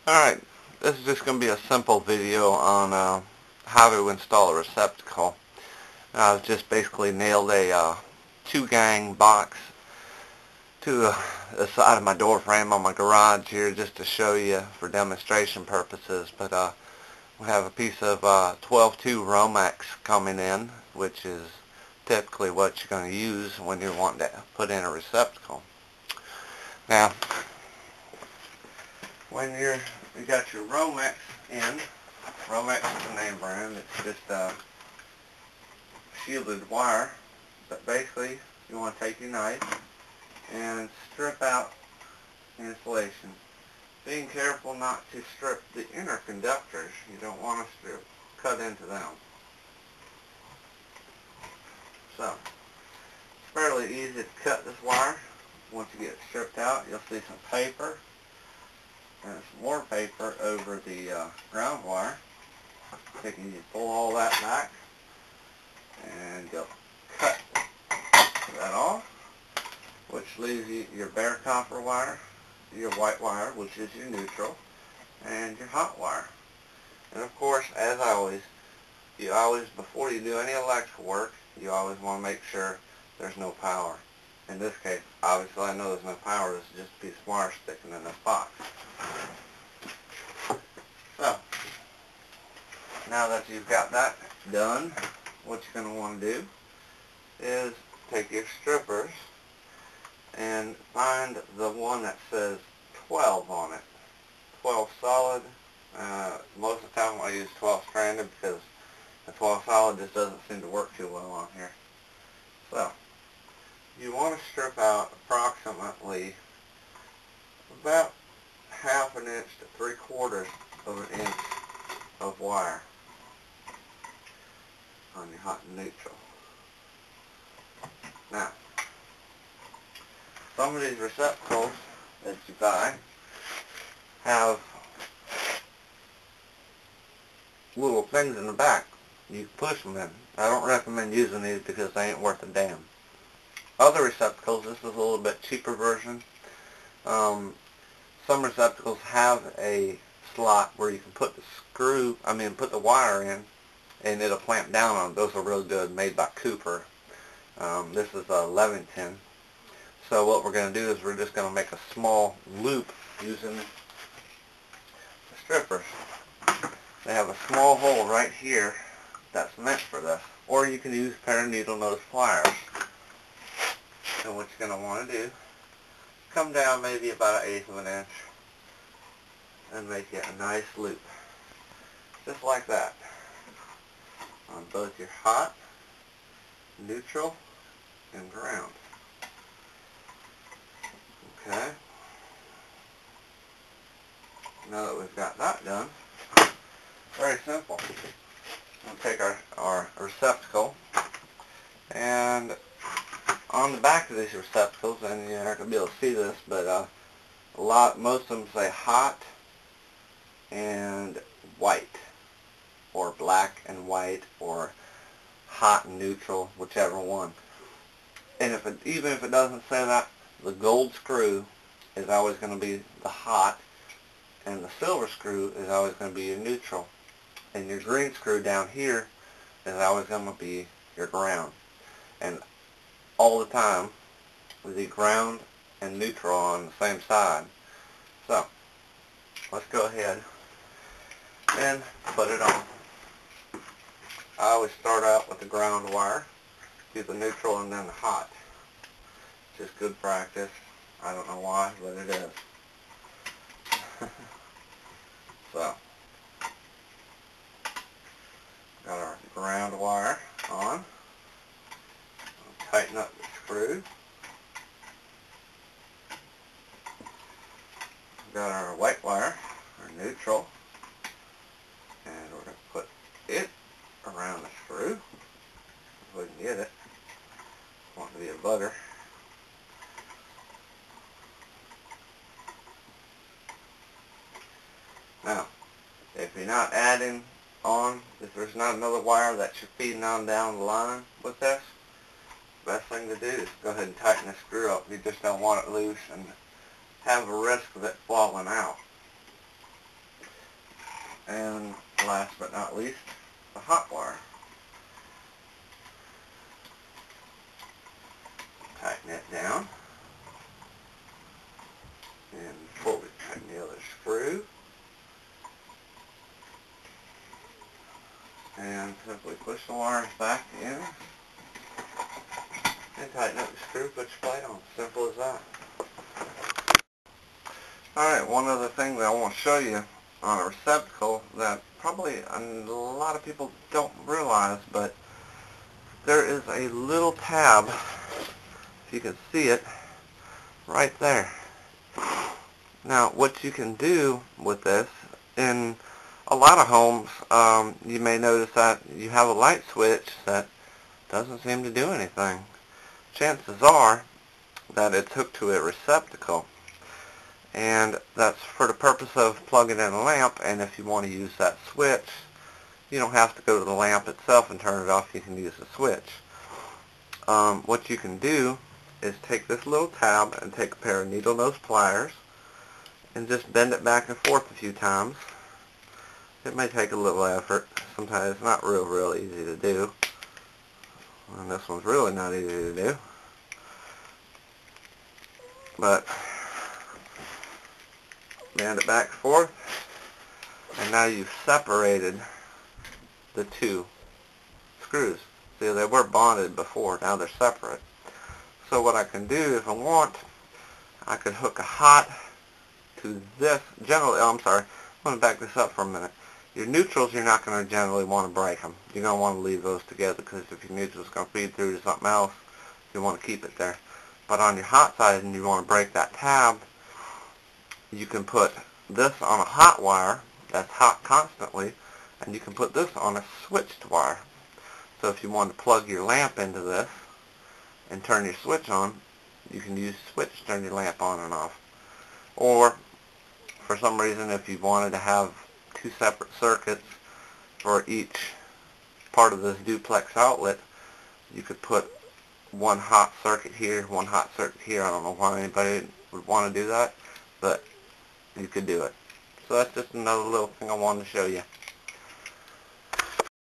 Alright, this is just going to be a simple video on how to install a receptacle. I've just basically nailed a 2-gang box to the side of my door frame on my garage here just to show you for demonstration purposes. But we have a piece of 12-2 Romex coming in, which is typically what you're going to use when you're wanting to put in a receptacle. Now, when you got your Romex in, Romex is the name brand, it's just shielded wire, but basically you want to take your knife and strip out the insulation. Being careful not to strip the inner conductors. You don't want to cut into them. So, it's fairly easy to cut this wire. Once you get it stripped out, you'll see some paper and some more paper over the ground wire. You pull all that back and you'll cut that off, which leaves you your bare copper wire, your white wire, which is your neutral, and your hot wire. And of course, as always, before you do any electrical work, you always want to make sure there's no power. In this case, obviously I know there's no power, this is just a piece of wire sticking in this box. So, now that you've got that done, what you're going to want to do is take your strippers and find the one that says 12 on it. 12 solid. Most of the time I use 12 stranded because the 12 solid just doesn't seem to work too well on here. So, you want to strip out approximately about 1/2 inch to 3/4 of an inch of wire on your hot and neutral. Now, some of these receptacles that you buy have little things in the back you can push them in. I don't recommend using these because they ain't worth a damn. Other receptacles, this is a little bit cheaper version. Some receptacles have a slot where you can put put the wire in, and it'll clamp down on. Those are real good, made by Cooper. This is a Levington. So what we're going to do is we're just going to make a small loop using the strippers. They have a small hole right here that's meant for this. Or you can use a pair of needle nose pliers. And what you're going to want to do, come down maybe about 1/8 of an inch and make it a nice loop. Just like that. On both your hot, neutral, and ground. Okay. Now that we've got that done, very simple. We'll take our receptacle, and on the back of these receptacles, and you're not going to be able to see this, but most of them say hot and white, or black and white, or hot and neutral, whichever one. And even if it doesn't say that, the gold screw is always going to be the hot, and the silver screw is always going to be your neutral, and your green screw down here is always going to be your ground. And all the time, the ground and neutral on the same side. So, let's go ahead and put it on. I always start out with the ground wire, do the neutral, and then the hot. Just good practice. I don't know why, but it is. So, got our ground wire on. I'll tighten up the screw. Got our white wire, our neutral, and we're going to put it around the screw if we can get it. Want to be a bugger. Now, if you're not adding on, if there's not another wire that you're feeding on down the line with this, the best thing to do is go ahead and tighten the screw up. You just don't want it loose and have a risk of it falling out. at least the hot wire. Tighten it down. And before we tighten the other screw, and simply push the wires back in and tighten up the screw, put your plate on. Simple as that. Alright, one other thing that I want to show you on a receptacle that probably a lot of people don't realize, but there is a little tab, if you can see it, right there. Now, what you can do with this, in a lot of homes, you may notice that you have a light switch that doesn't seem to do anything. Chances are that it's hooked to a receptacle, and that's for the purpose of plugging in a lamp. And if you want to use that switch, you don't have to go to the lamp itself and turn it off. You can use the switch. What you can do is take this little tab and take a pair of needle nose pliers and just bend it back and forth a few times. It may take a little effort. Sometimes it's not real easy to do. And this one's really not easy to do. But bend it back and forth, and now you've separated the two screws. See, they were bonded before, now they're separate. So what I can do, if I want, I could hook a hot to this. Generally, I'm going to back this up for a minute. Your neutrals, you're not going to generally want to break them. You're going to want to leave those together, because if your neutral is going to feed through to something else, you want to keep it there. But on your hot side, and you want to break that tab, you can put this on a hot wire that's hot constantly, and you can put this on a switched wire. So if you want to plug your lamp into this and turn your switch on, you can use the switch to turn your lamp on and off. Or, for some reason, if you wanted to have two separate circuits for each part of this duplex outlet, you could put one hot circuit here, one hot circuit here. I don't know why anybody would want to do that, but you could do it. So that's just another little thing I wanted to show you.